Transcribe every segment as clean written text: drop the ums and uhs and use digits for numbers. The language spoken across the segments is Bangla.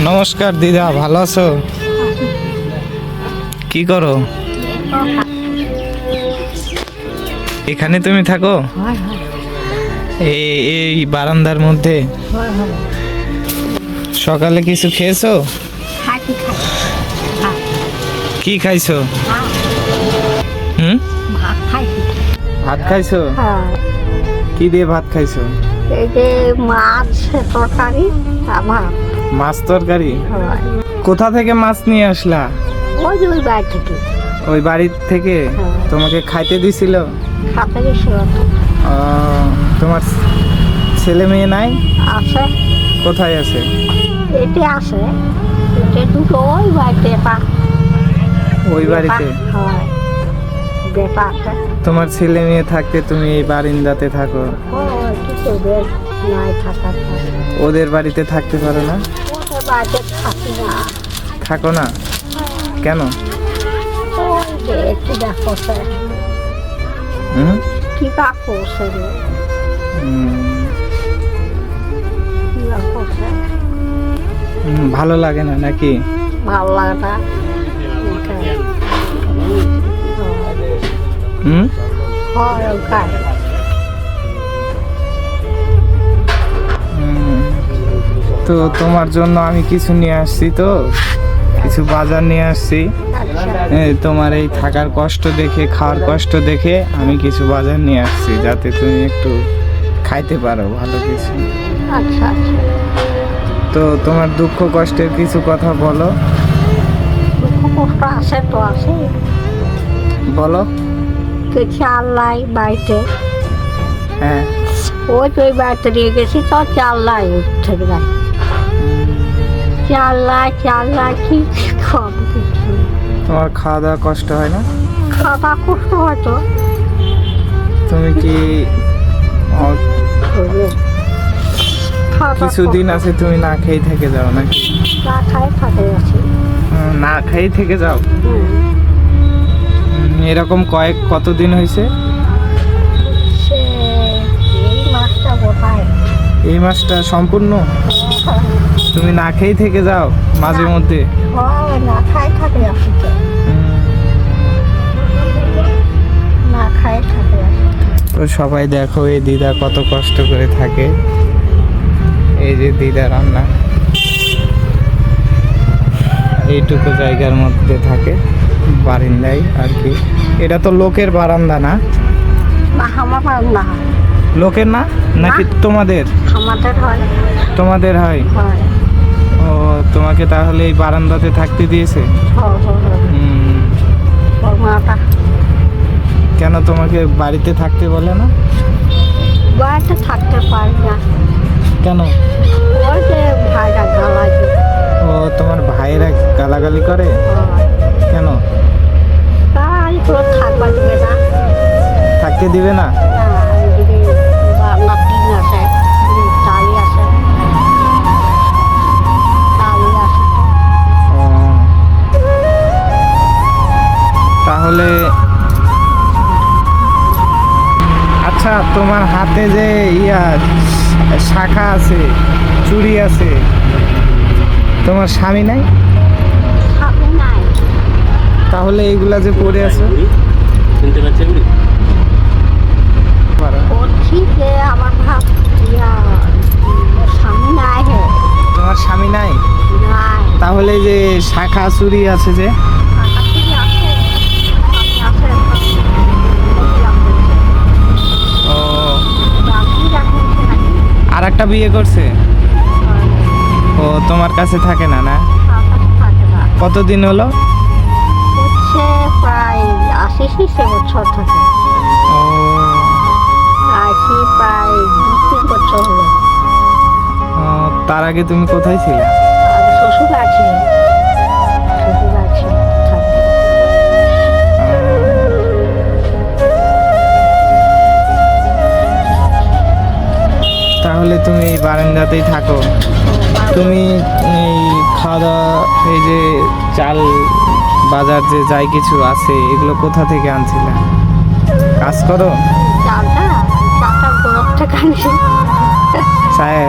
নমস্কার দিদা, ভালো আছো? কি করো এখানে? তুমি থাকো এই বারান্দার মধ্যে? সকালে কিছু খেয়েছো? কি খাইছো? ভাত খাইছো? কি দিয়ে ভাত খাইছো? মাছ তরকারি। মাছ তরকারি? কোথা থেকে মাছ নিয়ে আসলা? ওই বাড়ি থেকে। ওই বাড়ি থেকে তোমাকে খাইতে দিছিল? খাতে গেছিল তো। তোমার ছেলে মেয়ে নাই? আছে। কোথায় আছে? এতে আছে, এতে দুটো ওই বাড়িতে। ওই বাড়িতে? হয়, বেপা আছে। তোমার ছেলে মেয়ে থাকতে তুমি এই বারিন্দাতে থাকো? নাই থাকার। ওদের বাড়িতে থাকতে পারো না? ওদের বাড়িতে থাকি না। থাকো না কেন? ওই যে কি করছে, কি করছে রে, কি করছে। ভালো লাগে না নাকি? ভালো লাগে না। হয় ওখানে। তো তোমার জন্য আমি কিছু নিয়ে আসছি, তো কিছু বাজার নিয়ে আসছি। তোমার এই থাকার কষ্ট দেখে, খাওয়ার কষ্ট দেখে আমি কিছু বাজার নিয়ে আসছি, যাতে তুমি একটু খাইতে পারো ভালো কিছু। আচ্ছা আচ্ছা। তো তোমার দুঃখ কষ্টের কিছু কথা বলো। দুঃখ কষ্ট আছে তো আছে। বলো। চাল নাই বাড়িতে। হ্যাঁ, ওই তো ওই বাড়িতে নিয়ে গেছি, তো চাল নাই থেকে নাই। চাল নাই কি খাবো কিছু। তোমার খাওয়া দাওয়া কষ্ট হয় না? খাওয়া কষ্ট হয়তো। তুমি কি কিছুদিন আছে তুমি না খেয়ে থেকে যাও নাকি? না খাই থাকে আছি। না খেয়ে থেকে যাও? এরকম কতদিন হয়েছে? এই মাসটা বোধহয়। এই মাসটা সম্পূর্ণ তুমি না খেয়ে থেকে যাও মাঝে মধ্যে? না খাই থাকে আছি, না খাই থাকে। তো সবাই দেখো এই দিদা কত কষ্ট করে থাকে। এই যে দিদা রান্না এইটুকু জায়গার মধ্যে থাকে, বারান্দায় আর কি। এটা তো লোকের বারান্দা না? আমার না। লোকের না নাকি তোমাদের? আমাদের হয়। তোমাদের হয়? ও, তোমাকে তাহলে এই বারান্দাতে থাকতে দিয়েছে? কেন তোমাকে বাড়িতে থাকতে বলে না? বাড়িতে থাকতে পারি না। কেন? ওই যে ভাইরা গালাগালি। ও, তোমার ভাইরা গালাগালি করে? কেন? তাই তো থাকবা দিবে না। থাকতে দিবে না? তাহলে আচ্ছা, তোমার হাতে যে শাখা আছে, চুড়ি আছে, তোমার স্বামী নাই? তাহলে এইগুলা যে পরে আছে? তোমার স্বামী নাই? তাহলে যে শাখা চুড়ি আছে যে? ও, আর একটা বিয়ে করছে? ও, তোমার কাছে থাকে না? না, কতদিন হলো? প্রায় 80 বছর থাকে। ও, প্রায় 2-3 বছর হলো। তার আগে তুমি কোথায় ছিলে? শ্বশুর আছে। তাহলে তুমি এই বারান্দাতেই থাকো? তুমি এই খাওয়া দাওয়া, এই যে চাল বাজার যে যাই কিছু আছে, এগুলো কোথা থেকে আনছিলে? কাজ করো? চালটা গরম থেকে আনছি। চায়?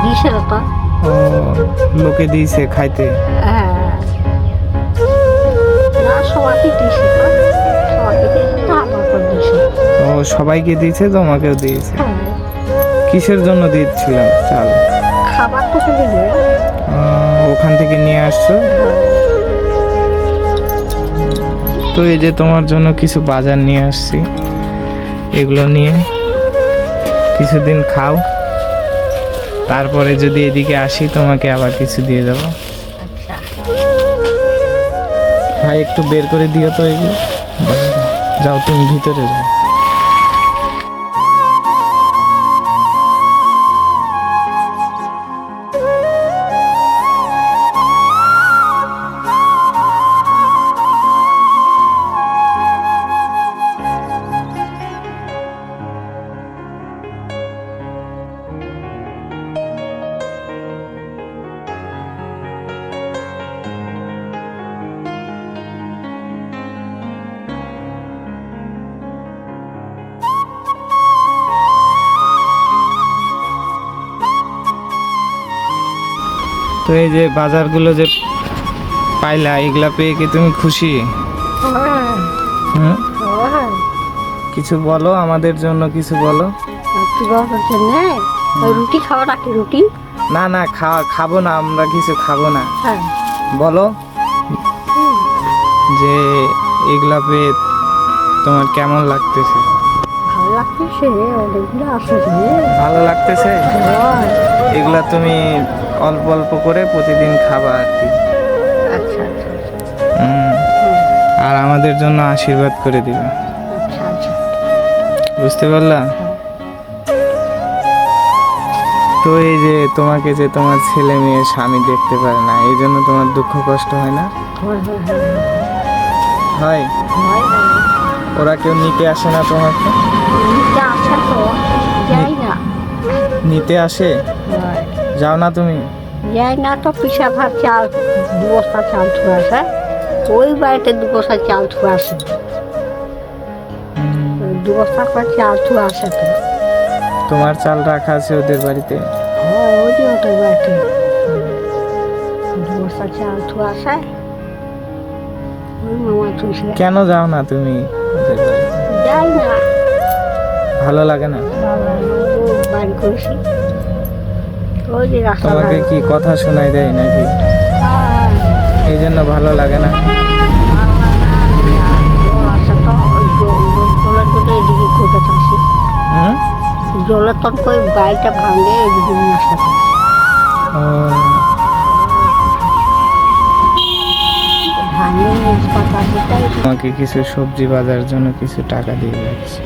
দিছিল তো। ও, লোকে দিয়েছে খাইতে? হ্যাঁ না সবাইকে দিয়েছে তো, সবাইকে দিয়েছে তো আমাকে দিয়েছে। ও সবাইকে দিয়েছে, তোমাকেও দিয়েছে। হ্যাঁ কিসের জন্য দিচ্ছিলাম চাল? খাবার তো দিল। ওখান থেকে নিয়ে আসছো? তো এই যে তোমার জন্য কিছু বাজার নিয়ে আসছি, এগুলো নিয়ে কিছুদিন খাও, তারপরে যদি এদিকে আসি তোমাকে আবার কিছু দিয়ে দেবো। আচ্ছা ভাই একটু বের করে দিও তো এগুলো। যাও তুমি ভিতরে যাও। তো এই যে বাজারগুলো যে পাইলা, এগুলা পেয়ে কি তুমি খুশি? হ্যাঁ হুম, হ্যাঁ কিছু বলো আমাদের জন্য, কিছু বলো। কি বলার জন্য রুটি খাওয়া রাখি রুটি। না না খাবো না, আমরা কিছু খাবো না। হ্যাঁ বলো যে এগুলা পেয়ে তোমার কেমন লাগতেছে? ভালো লাগতেছে, অনেকগুলো আছে যে। ভালো লাগতেছে? হয়। এগুলা তুমি অল্প অল্প করে প্রতিদিন খাবা আর কি। আচ্ছা আচ্ছা আচ্ছা হুম, আর আমাদের জন্য আশীর্বাদ করে দিবে, আচ্ছা আচ্ছা বুঝতে পারলা? তো এই যে তোমাকে যে তোমার ছেলে মেয়ে স্বামী দেখতে পারে না, এই জন্য তোমার দুঃখ কষ্ট হয় না? হয় হয় হয়। হয় হয় ওরা কেউ নিতে আসে না তোমাকে? নিতে আসে তো, যাই না। নিতে আসে? হয় যাও না তুমি? যাই না তো, পিসা ভাত চাল 2 বস্তা চাল ছুঁয়ে আসে, ওই বাড়িতে 2 বস্তা চাল ছুঁয়ে আসে, হুম, 2 বস্তা করে চাল ছুঁয়ে আসে তো। তোমার চাল রাখা আছে ওদের বাড়িতে? হয় ওই যে ওদের বাড়িতে 2 বস্তা চাল ছুঁয়ে আসে, ওই মামা ছুঁছে। কেন যাও না তুমি ওদের বাড়িতে? যাই না, ভালো লাগে না? বাড়ি করেছি ওই যে রাস্তা তোমাকে কি কথা শোনাই দেয় নাকি? এই জন্য ভালো লাগে না? হুম? জলের তন করে বাড়িটা ভাঙে এদিকে নিয়ে আসতে ও, ভাঙে নিয়ে আসতে তাই তোমাকে কিছু সবজি বাজার জন্য কিছু টাকা দিয়ে যাচ্ছি।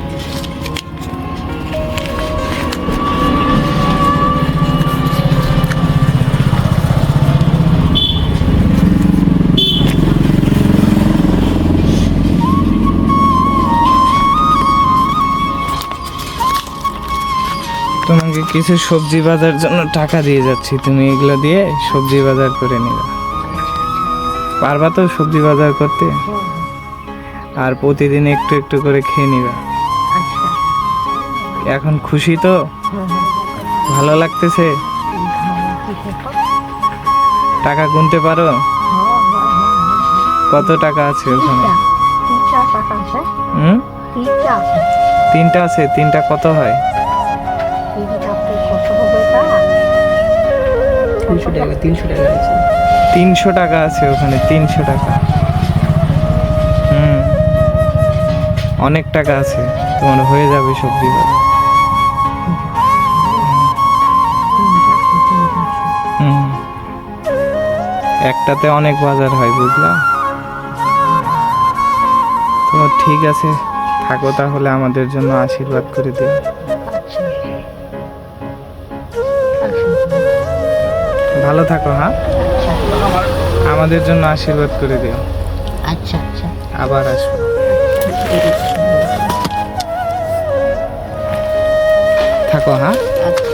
তোমাকে কিছু সবজি বাজার জন্য টাকা দিয়ে যাচ্ছি, তুমি এগুলো দিয়ে সবজি বাজার করে নিবে। পারবা তো সবজি বাজার করতে? আর প্রতিদিন একটু একটু করে খেয়ে নিবা। আচ্ছা এখন খুশি তো? ভালো লাগতেছে? টাকা গুনতে পারো? কত টাকা আছে ওখানে? 3 টাকা আছে, হুম, 3টা আছে, 3টা আছে। 3টা কত হয়? 3টাতে কত হবে তা? 300 টাকা 300 টাকা আছে। 300 টাকা আছে ওখানে, 300 টাকা। হুম, অনেক টাকা আছে, তোমার হয়ে যাবে সবজি বাজার। হুম, একটাতে অনেক বাজার হয়, বুঝলা? তো ঠিক আছে, থাকো তাহলে, আমাদের জন্য আশীর্বাদ করে দিও। আচ্ছা আচ্ছা ভালো থাকো, হ্যাঁ? আমাদের জন্য আশীর্বাদ করে দিও। আচ্ছা আচ্ছা আবার আসবো। থাকো, হ্যাঁ? আচ্ছা